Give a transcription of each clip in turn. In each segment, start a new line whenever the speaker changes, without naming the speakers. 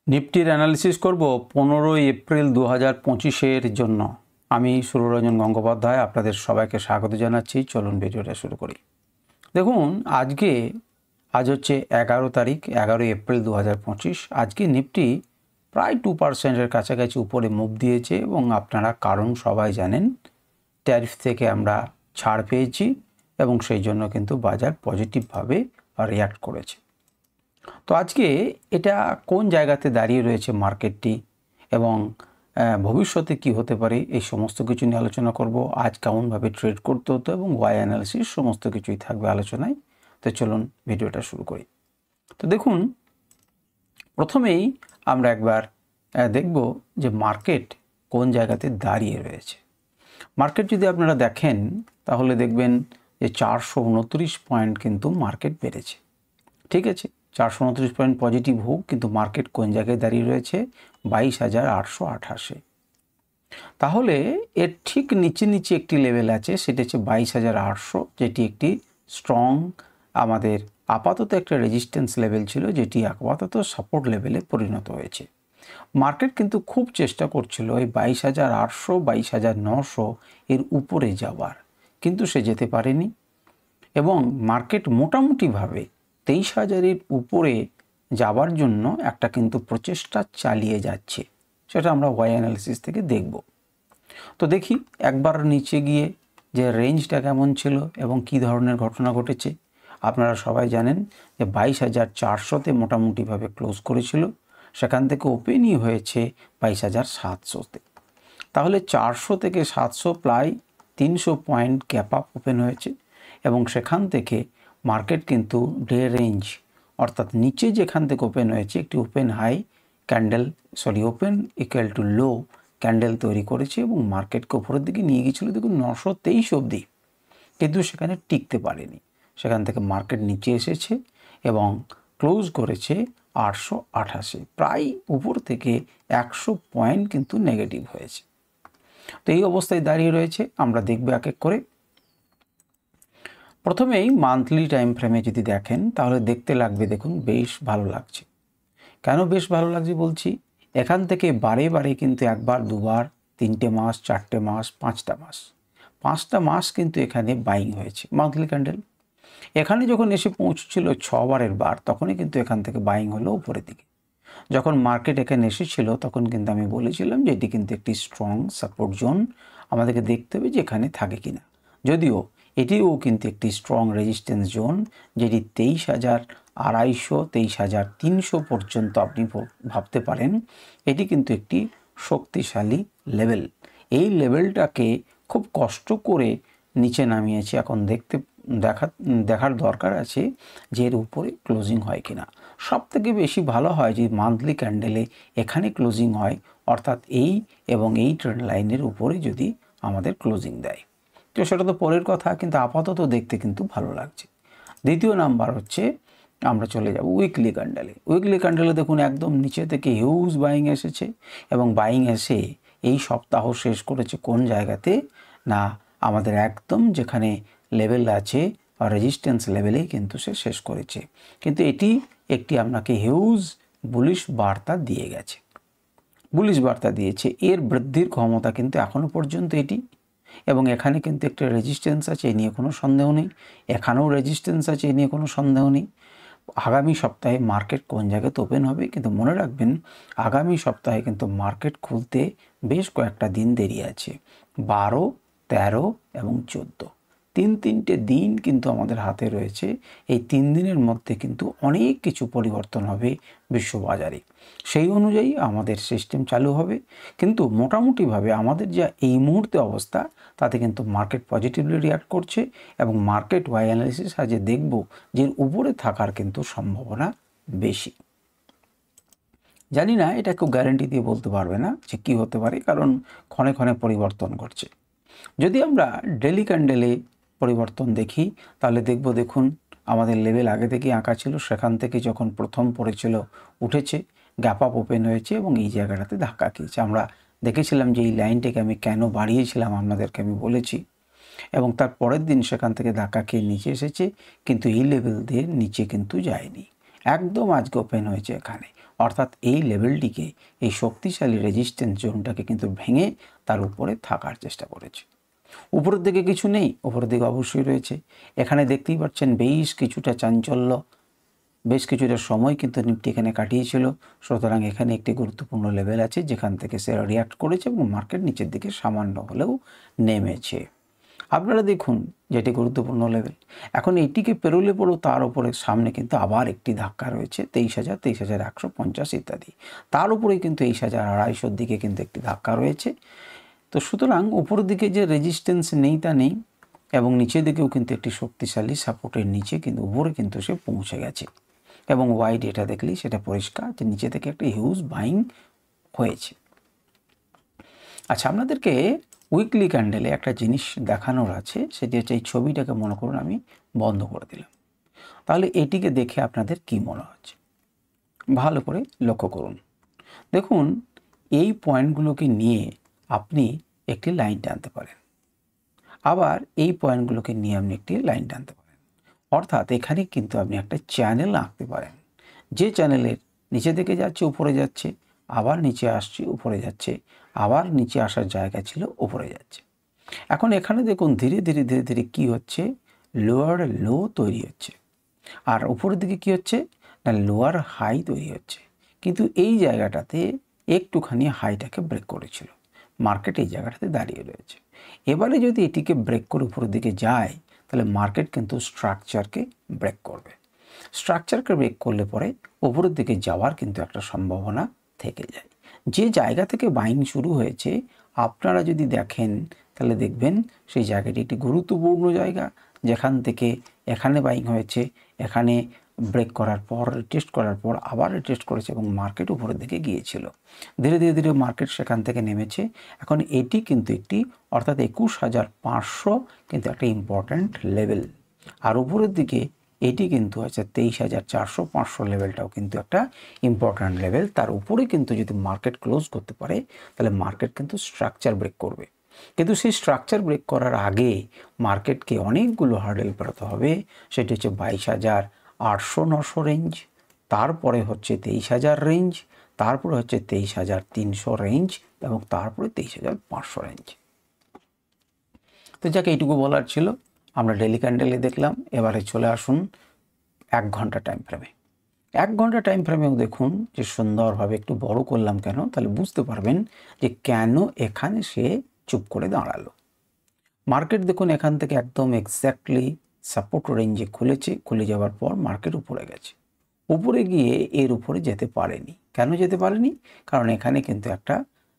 নিফটির analysis করব 15 April 2025-এর জন্য। আমি সুররঞ্জন গঙ্গোপাধ্যায় আপনাদের সবাইকে স্বাগত জানাচ্ছি। চলুন ভিডিওটা শুরু করি। দেখুন, আজ হচ্ছে 11 তারিখ, 11 এপ্রিল 2025। আজকে নিফটি প্রায় 2%-এর কাছাকাছি উপরে মুভ দিয়েছে এবং আপনারা কারণ সবাই জানেন, ট্যারিফ থেকে আমরা ছাড় পেয়েছি এবং সেই জন্য কিন্তু বাজার পজিটিভভাবে রিঅ্যাক্ট করেছে। তো আজকে এটা কোন জায়গাতে দাঁড়িয়ে রয়েছে মার্কেটটি এবং ভবিষ্যতে কি হতে পারে, এই সমস্ত কিছু নিয়ে আলোচনা করব। আজ কেমনভাবে ট্রেড করতে হতো এবং ওয়াই অ্যানালিসিস সমস্ত কিছুই থাকবে আলোচনায়। তো চলুন ভিডিওটা শুরু করি। তো দেখুন, প্রথমেই আমরা একবার দেখব যে মার্কেট কোন জায়গাতে দাঁড়িয়ে রয়েছে। মার্কেট যদি আপনারা দেখেন তাহলে দেখবেন যে 429 পয়েন্ট কিন্তু মার্কেট বেড়েছে। ঠিক আছে, 429 পয়েন্ট পজিটিভ হোক, কিন্তু মার্কেট কোন জায়গায় দাঁড়িয়ে রয়েছে? 22,888। তাহলে এর ঠিক নিচে নিচে একটি লেভেল আছে, সেটা হচ্ছে 22,800, যেটি একটি স্ট্রং আমাদের আপাতত একটা রেজিস্ট্যান্স লেভেল ছিল, যেটি আপাতত সাপোর্ট লেভেলে পরিণত হয়েছে। মার্কেট কিন্তু খুব চেষ্টা করছিল এই 22,800, 22,900 এর উপরে যাওয়ার, কিন্তু সে যেতে পারেনি এবং মার্কেট মোটামুটিভাবে 23,000-এর উপরে যাবার জন্য একটা কিন্তু প্রচেষ্টা চালিয়ে যাচ্ছে। সেটা আমরা ওয়াই অ্যানালিসিস থেকে দেখব। তো দেখি একবার নিচে গিয়ে যে রেঞ্জটা কেমন ছিল এবং কি ধরনের ঘটনা ঘটেছে। আপনারা সবাই জানেন যে 22,400-তে মোটামুটিভাবে ক্লোজ করেছিল, সেখান থেকে ওপেনই হয়েছে 22,700-তে। তাহলে 400 থেকে 700 প্রায় 300 পয়েন্ট গ্যাপ আপ ওপেন হয়েছে এবং সেখান থেকে মার্কেট কিন্তু ডে রেঞ্জ, অর্থাৎ নিচে যেখান থেকে ওপেন হয়েছে একটি open high candle, open equal to low candle তৈরি করেছে এবং মার্কেটকে উপরের দিকে নিয়ে গিয়েছিল দেখুন 923 অবধি, কিন্তু সেখানে টিকতে পারেনি। সেখান থেকে মার্কেট নিচে এসেছে এবং ক্লোজ করেছে 888, প্রায় উপর থেকে 100 পয়েন্ট কিন্তু নেগেটিভ হয়েছে। তো এই অবস্থায় দাঁড়িয়ে রয়েছে। আমরা দেখব এক এক করে। প্রথমেই মান্থলি টাইম ফ্রেমে যদি দেখেন তাহলে দেখতে লাগবে, দেখুন বেশ ভালো লাগছে। কেন বেশ ভালো লাগছে বলছি? এখান থেকে বারে বারে কিন্তু একবার, দুবার, 3টে মাস, 4টে মাস, 5টা মাস কিন্তু এখানে বাইং হয়েছে মান্থলি ক্যান্ডেল। এখানে যখন এসে পৌঁছেছিল 6বারের বার, তখনই কিন্তু এখান থেকে বাইং হলো উপরের দিকে। যখন মার্কেট এখানে এসেছিল তখন কিন্তু আমি বলেছিলাম যে এটি কিন্তু একটি স্ট্রং সাপোর্ট জোন, আমাদেরকে দেখতে হবে যে এখানে থাকে কিনা। যদিও এটিও কিন্তু একটি স্ট্রং রেজিস্ট্যান্স জোন, যেটি 23,250, 23,300 পর্যন্ত আপনি ভাবতে পারেন। এটি কিন্তু একটি শক্তিশালী লেভেল। এই লেভেলটাকে খুব কষ্ট করে নিচে নামিয়েছে। এখন দেখার দরকার আছে যে এর উপরে ক্লোজিং হয় কিনা। সব থেকে বেশি ভালো হয় যে মান্থলি ক্যান্ডেলে এখানে ক্লোজিং হয়, অর্থাৎ এই এবং এই ট্রেন্ড লাইনের উপরে যদি আমাদের ক্লোজিং দেয়, তো সেটা তো পরের কথা, কিন্তু আপাতত দেখতে কিন্তু ভালো লাগছে। দ্বিতীয় নাম্বার হচ্ছে আমরা চলে যাব উইকলি ক্যান্ডেলে। উইকলি ক্যান্ডেলে দেখুন একদম নিচে থেকে হিউজ বাইং এসেছে এবং বাইং এসে এই সপ্তাহ শেষ করেছে কোন জায়গাতে না, আমাদের একদম যেখানে লেভেল আছে রেজিস্ট্যান্স লেভেলেই কিন্তু সে শেষ করেছে। কিন্তু এটি একটি আপনাকে হিউজ বুলিশ বার্তা দিয়ে গেছে, বুলিশ বার্তা দিয়েছে। এর বৃদ্ধির ক্ষমতা কিন্তু এখনও পর্যন্ত এটি, এবং এখানে কিন্তু একটা রেজিস্ট্যান্স আছে, এ নিয়ে কোনো সন্দেহ নেই। এখানেও রেজিস্ট্যান্স আছে, এ নিয়ে কোনো সন্দেহ নেই। আগামী সপ্তাহে মার্কেট কোন জায়গাতে ওপেন হবে, কিন্তু মনে রাখবেন আগামী সপ্তাহে কিন্তু মার্কেট খুলতে বেশ কয়েকটা দিন দেরি আছে। 12, 13 এবং 14, তিনটে দিন কিন্তু আমাদের হাতে রয়েছে। এই 3 দিনের মধ্যে কিন্তু অনেক কিছু পরিবর্তন হবে বিশ্ববাজারে। সেই অনুযায়ী আমাদের সিস্টেম চালু হবে। কিন্তু মোটামুটিভাবে আমাদের যা এই মুহূর্তে অবস্থা, তাতে কিন্তু মার্কেট পজিটিভলি রিঅ্যাক্ট করছে এবং মার্কেট ওয়াই অ্যানালিসিস আজ দেখব যে উপরে থাকার কিন্তু সম্ভাবনা বেশি। জানি না, এটা কেউ গ্যারেন্টি দিয়ে বলতে পারবে না যে কী হতে পারে, কারণ ক্ষণে ক্ষণে পরিবর্তন করছে। যদি আমরা ডেলি ক্যান্ডেলে পরিবর্তন দেখি তাহলে দেখব, দেখুন আমাদের লেভেল আগে থেকেই আঁকা ছিল, সেখান থেকে যখন প্রথম পড়েছিল উঠেছে, গ্যাপ আপ ওপেন হয়েছে এবং এই জায়গাটাতে ধাক্কা খেয়েছে। আমরা দেখেছিলাম যে এই লাইনটাকে আমি কেন বাড়িয়েছিলাম, আপনাদেরকে আমি বলেছি, এবং তার পরের দিন সেখান থেকে ধাক্কা খেয়ে নিচে এসেছে, কিন্তু এই লেভেল দিয়ে নিচে কিন্তু যায়নি, একদম আজকে ওপেন হয়েছে এখানে। অর্থাৎ এই লেভেলটিকে, এই শক্তিশালী রেজিস্ট্যান্স জোনটাকে কিন্তু ভেঙে তার উপরে থাকার চেষ্টা করেছে। উপরের দিকে কিছু নেই, উপরের দিকে অবশ্যই রয়েছে। এখানে দেখতেই পাচ্ছেন বেশ কিছুটা চাঞ্চল্য, বেশ কিছুটা সময় কিন্তু নিফটি এখানে কাটিয়েছিল। সুতরাং এখানে একটি গুরুত্বপূর্ণ লেভেল আছে যেখান থেকে সে রিয়াক্ট করেছে এবং মার্কেট নিচের দিকে সামান্য হলেও নেমেছে। আপনারা দেখুন যেটি গুরুত্বপূর্ণ লেভেল, এখন এটিকে পেরোলে পরেও তার উপরে সামনে কিন্তু আবার একটি ধাক্কা রয়েছে 23,000, 23,150 ইত্যাদি। তার উপরে কিন্তু 23,250 দিকে কিন্তু একটি ধাক্কা রয়েছে। তো সুতরাং উপরের দিকে যে রেজিস্ট্যান্স নেই তা নেই, এবং নিচের দিকেও কিন্তু একটি শক্তিশালী সাপোর্টের নিচে কিন্তু উপরে কিন্তু সে পৌঁছে গেছে। এবং ওয়াই ডেটা দেখলেই সেটা পরিষ্কার যে নিচে থেকে একটা হিউজ বাইং হয়েছে। আচ্ছা, আপনাদেরকে উইকলি ক্যান্ডেলে একটা জিনিস দেখানোর আছে, সেটি হচ্ছে এই ছবিটাকে মনে করুন আমি বন্ধ করে দিলাম। তাহলে এটিকে দেখে আপনাদের কি মনে হচ্ছে ভালো করে লক্ষ্য করুন। দেখুন এই পয়েন্টগুলোকে নিয়ে আপনি একটি লাইন টানতে পারেন, আবার এই পয়েন্টগুলোকে নিয়ে আপনি একটি লাইন টানতে পারেন। অর্থাৎ এখানে কিন্তু আপনি একটা চ্যানেল আঁকতে পারেন, যে চ্যানেলের নিচে থেকে যাচ্ছে উপরে যাচ্ছে, আবার নিচে আসছে উপরে যাচ্ছে, আবার নিচে আসার জায়গা ছিল উপরে যাচ্ছে। এখন এখানে দেখুন ধীরে ধীরে ধীরে ধীরে কী হচ্ছে, লোয়ার লো তৈরি হচ্ছে, আর উপরের দিকে কী হচ্ছে না লোয়ার হাই তৈরি হচ্ছে। কিন্তু এই জায়গাটাতে একটুখানি হাইটাকে ব্রেক করেছিল, মার্কেট এই জায়গাটাতে দাঁড়িয়ে রয়েছে। এবারে যদি এটিকে ব্রেক করে উপরের দিকে যায় তাহলে মার্কেট কিন্তু স্ট্রাকচারকে ব্রেক করবে। স্ট্রাকচারকে ব্রেক করলে পরে উপরের দিকে যাওয়ার কিন্তু একটা সম্ভাবনা থেকে যায়। যে জায়গা থেকে বাইং শুরু হয়েছে আপনারা যদি দেখেন তাহলে দেখবেন সেই জায়গাটি একটি গুরুত্বপূর্ণ জায়গা, যেখান থেকে এখানে বাইং হয়েছে, এখানে ব্রেক করার পর টেস্ট করার পর আবার টেস্ট করেছে এবং মার্কেট উপরের দিকে গিয়েছিল। ধীরে ধীরে ধীরে মার্কেট সেখান থেকে নেমেছে। এখন এটি কিন্তু একটি অর্থাৎ 21,500 কিন্তু একটা ইম্পর্ট্যান্ট লেভেল, আর উপরের দিকে এটি কিন্তু হচ্ছে 23,400-500 লেভেলটাও কিন্তু একটা ইম্পর্ট্যান্ট লেভেল। তার উপরে কিন্তু যদি মার্কেট ক্লোজ করতে পারে তাহলে মার্কেট কিন্তু স্ট্রাকচার ব্রেক করবে। কিন্তু সেই স্ট্রাকচার ব্রেক করার আগে মার্কেটকে অনেকগুলো হার্ডেল পেরোতে হবে। সেটি হচ্ছে 22,800-900 রেঞ্জ, তারপরে হচ্ছে 23,000 রেঞ্জ, তারপরে হচ্ছে 23,300 রেঞ্জ এবং তারপরে 23,500 রেঞ্জ। তো যাকে এইটুকু বলার ছিল, আমরা ডেলি ক্যান্ডেলে দেখলাম। এবারে চলে আসুন 1 ঘন্টা টাইম ফ্রেমে। 1 ঘন্টা টাইম ফ্রেমেও দেখুন যে সুন্দরভাবে একটু বড় করলাম কেন, তাহলে বুঝতে পারবেন যে কেন এখানে সে চুপ করে দাঁড়ালো। মার্কেট দেখুন এখান থেকে একদম এক্স্যাক্টলি সাপোর্ট রেঞ্জে খুলেছে, খুলে যাওয়ার পর মার্কেট উপরে গেছে, উপরে গিয়ে এর উপরে যেতে পারেনি। কেন যেতে পারেনি? কারণ এখানে কিন্তু একটা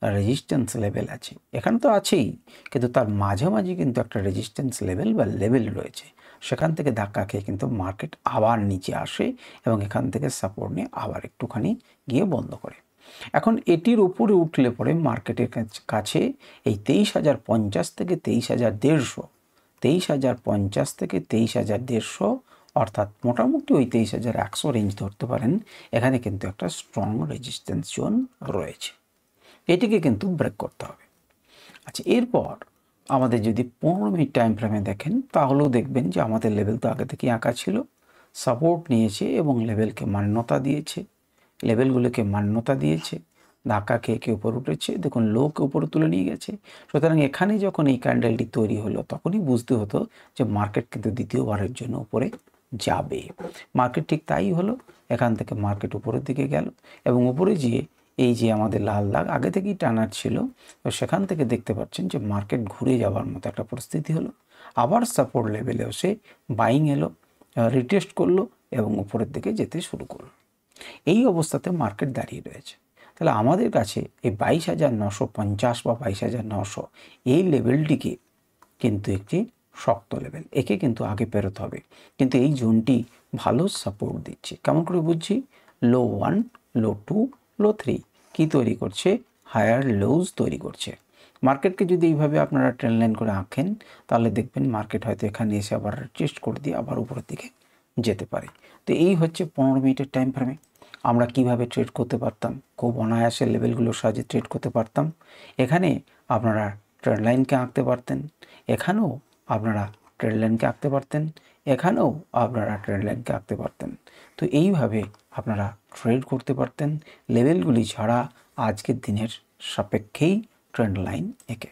রেজিস্ট্যান্স লেভেল আছে, এখানে তো আছেই, কিন্তু তার মাঝামাঝি কিন্তু একটা রেজিস্ট্যান্স লেভেল বা লেভেল রয়েছে। সেখান থেকে ধাক্কা খেয়ে কিন্তু মার্কেট আবার নিচে আসে এবং এখান থেকে সাপোর্ট নিয়ে আবার একটুখানি গিয়ে বন্ধ করে। এখন এটির উপরে উঠলে পরে মার্কেটের কাছে এই 23,050 থেকে 23,150, 23,050 থেকে 23,150 অর্থাৎ মোটামুটি ওই 23,100 রেঞ্জ ধরতে পারেন। এখানে কিন্তু একটা স্ট্রং রেজিস্ট্যান্স জোন রয়েছে, এটিকে কিন্তু ব্রেক করতে হবে। আচ্ছা, এরপর আমাদের যদি 15 মিনিট টাইম ফ্রেমে দেখেন তাহলেও দেখবেন যে আমাদের লেভেল তো আগে থেকেই আঁকা ছিল, সাপোর্ট নিয়েছে এবং লেভেলকে মান্যতা দিয়েছে, লেভেলগুলোকে মান্যতা দিয়েছে, ধাক্কা খেয়ে কে উপরে উঠেছে, দেখুন লোকে উপরে তুলে নিয়ে গেছে। সুতরাং এখানে যখন এই ক্যান্ডেলটি তৈরি হলো তখনই বুঝতে হতো যে মার্কেট কিন্তু দ্বিতীয়বারের জন্য উপরে যাবে। মার্কেট ঠিক তাই হলো, এখান থেকে মার্কেট উপরের দিকে গেল এবং উপরে গিয়ে এই যে আমাদের লাল দাগ আগে থেকেই টানার ছিল, তো সেখান থেকে দেখতে পাচ্ছেন যে মার্কেট ঘুরে যাওয়ার মতো একটা পরিস্থিতি হলো। আবার সাপোর্ট লেভেলেও সে বাইং এলো, রিটেস্ট করলো এবং উপরের দিকে যেতে শুরু করলো। এই অবস্থাতে মার্কেট দাঁড়িয়ে রয়েছে। তাহলে আমাদের কাছে এই 22,950 বা 22,900 এই লেভেলটিকে কিন্তু একটি শক্ত লেভেল, একে কিন্তু আগে পেরোতে হবে। কিন্তু এই জোনটি ভালো সাপোর্ট দিচ্ছে। কেমন করে বুঝছি? লো 1, লো 2, লো 3 কি তৈরি করছে? হায়ার লোজ তৈরি করছে। মার্কেটকে যদি এইভাবে আপনারা ট্রেন লাইন করে আঁকেন তাহলে দেখবেন মার্কেট হয়তো এখানে এসে আবার টেস্ট করে দিয়ে আবার উপরের দিকে যেতে পারে। তো এই হচ্ছে 15 মিনিটের টাইম ফ্রেমে আমরা কিভাবে ট্রেড করতে পারতাম, খুব অনায়াসে লেভেলগুলোর সাহায্যে ট্রেড করতে পারতাম। এখানে আপনারা ট্রেড লাইনকে আঁকতে পারতেন, এখানেও আপনারা ট্রেন্ড লাইনকে আঁকতে পারতেন, এখানেও আপনারা ট্রেন্ড লাইনকে আঁকতে পারতেন। তো এইভাবে আপনারা ট্রেড করতে পারতেন লেভেলগুলি ছাড়া আজকের দিনের সাপেক্ষেই ট্রেন্ড লাইন এঁকে।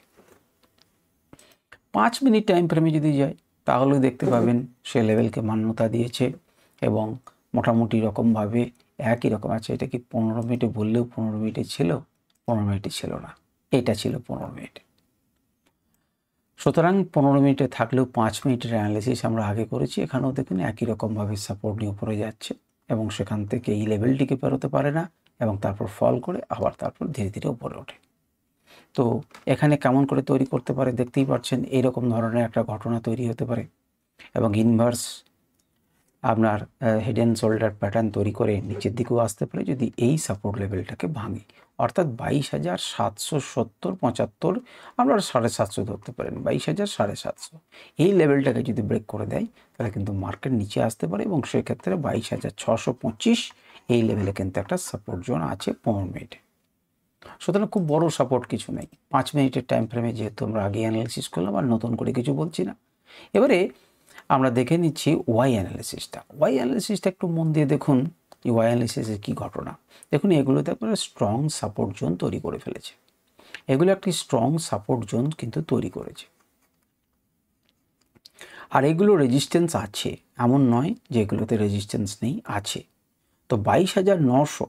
5 মিনিট টাইম ফ্রেমে যদি যায় তাহলে দেখতে পাবেন সে লেভেলকে মান্যতা দিয়েছে এবং মোটামুটি রকমভাবে একই রকম আছে। এটা কি 15 মিনিটে বললেও 15 মিনিটে ছিল? 15 মিনিটে ছিল না, এটা ছিল 15 মিনিটে। সুতরাং 15 মিনিটে থাকলেও 5 মিনিটের অ্যানালিসিস আমরা আগে করেছি। এখানেও দেখুন একই রকমভাবে সাপোর্ট নিয়ে উপরে যাচ্ছে এবং সেখান থেকে এই লেভেলটিকে পেরোতে পারে না এবং তারপর ফল করে আবার তারপর ধীরে ধীরে উপরে ওঠে। তো এখানে কেমন করে তৈরি করতে পারে দেখতেই পাচ্ছেন, এইরকম ধরনের একটা ঘটনা তৈরি হতে পারে এবং ইনভার্স আপনার হেড অ্যান্ড শোল্ডার প্যাটার্ন তৈরি করে নিচের দিকেও আসতে পারে যদি এই সাপোর্ট লেভেলটাকে ভাঙে, অর্থাৎ 22,770-75 আপনারা 750 ধরতে পারেন, 22,750 এই লেভেলটাকে যদি ব্রেক করে দেয় তাহলে কিন্তু মার্কেট নিচে আসতে পারে এবং সেক্ষেত্রে 22,625 এই লেভেলে কিন্তু একটা সাপোর্ট জোন আছে 15 মিনিটে। সুতরাং খুব বড় সাপোর্ট কিছু নেই 5 মিনিটের টাইম ফ্রেমে, যেহেতু আমরা আগে অ্যানালিসিস করলাম আর নতুন করে কিছু বলছি না। এবারে আমরা দেখে নিচ্ছি ওয়াই অ্যানালিসিসটা। ওয়াই অ্যানালিসিসটা একটু মন দিয়ে দেখুন, এই ওয়াই অ্যানালিসিসের কী ঘটনা। দেখুন এগুলোতে আপনারা স্ট্রং সাপোর্ট জোন তৈরি করে ফেলেছে, এগুলো একটি স্ট্রং সাপোর্ট জোন কিন্তু তৈরি করেছে আর এগুলো রেজিস্ট্যান্স আছে, এমন নয় যে এগুলোতে রেজিস্ট্যান্স নেই, আছে। তো 22,900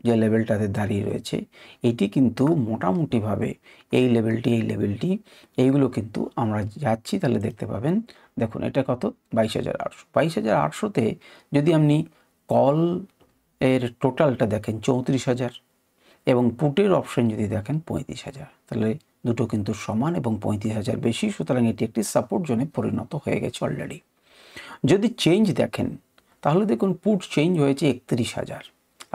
যে লেভেলটাতে দাঁড়িয়ে রয়েছে এটি কিন্তু মোটামুটিভাবে এই লেভেলটি এইগুলো কিন্তু আমরা যাচ্ছি তাহলে দেখতে পাবেন। দেখুন এটা কত? 22,800। 22,800তে যদি আপনি কল এর টোটালটা দেখেন 34,000 এবং পুটের অপশন যদি দেখেন 35,000, তাহলে দুটো কিন্তু সমান এবং 35,000 বেশি। সুতরাং এটি একটি সাপোর্ট জোনে পরিণত হয়ে গেছে অলরেডি। যদি চেঞ্জ দেখেন তাহলে দেখুন পুট চেঞ্জ হয়েছে 31,000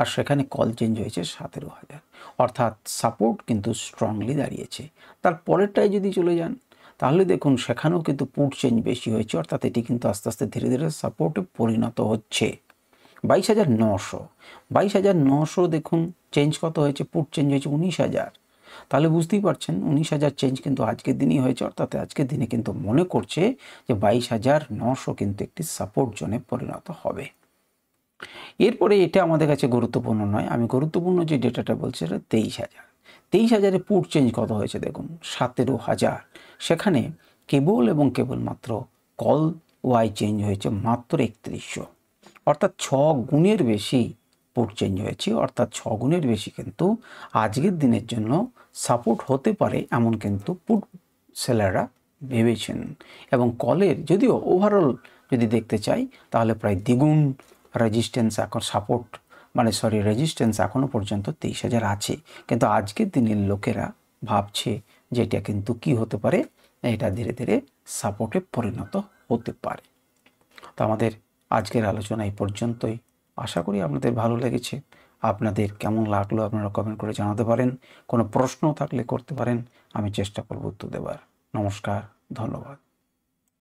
আর সেখানে কল চেঞ্জ হয়েছে 17,000, অর্থাৎ সাপোর্ট কিন্তু স্ট্রংলি দাঁড়িয়েছে। তার পরেরটায় যদি চলে যান তাহলে দেখুন সেখানেও কিন্তু পুট চেঞ্জ বেশি হয়েছে, অর্থাৎ এটি কিন্তু আস্তে আস্তে ধীরে ধীরে সাপোর্টে পরিণত হচ্ছে। 22,900 দেখুন চেঞ্জ কত হয়েছে, পুট চেঞ্জ হয়েছে 19,000, তাহলে বুঝতেই পারছেন 19,000 চেঞ্জ কিন্তু আজকের দিনই হয়েছে, অর্থাৎ আজকের দিনে কিন্তু মনে করছে যে 22,900 কিন্তু একটি সাপোর্ট জোনে পরিণত হবে। এরপরে এটা আমাদের কাছে গুরুত্বপূর্ণ নয়, আমি গুরুত্বপূর্ণ যে ডেটাটা বলছি সেটা 23,000 পুট চেঞ্জ কত হয়েছে দেখুন 17,000, সেখানে কেবলমাত্র কল ওয়াই চেঞ্জ হয়েছে মাত্র 3100, অর্থাৎ 6 গুণের বেশি পুট চেঞ্জ হয়েছে, অর্থাৎ 6 গুণের বেশি কিন্তু আজকের দিনের জন্য সাপোর্ট হতে পারে এমন কিন্তু পুট সেলাররা ভেবেছেন। এবং কলের যদিও ওভারঅল যদি দেখতে চাই তাহলে প্রায় দ্বিগুণ রেজিস্ট্যান্স এখন রেজিস্ট্যান্স এখনও পর্যন্ত 23,000 আছে, কিন্তু আজকের দিনের লোকেরা ভাবছে যে এটা কিন্তু কি হতে পারে, এটা ধীরে ধীরে সাপোর্টে পরিণত হতে পারে। তো আমাদের আজকের আলোচনা এই পর্যন্তই, আশা করি আপনাদের ভালো লেগেছে। আপনাদের কেমন লাগলো আপনারা কমেন্ট করে জানাতে পারেন, কোনো প্রশ্ন থাকলে করতে পারেন, আমি চেষ্টা করব উত্তর দেওয়ার। নমস্কার, ধন্যবাদ।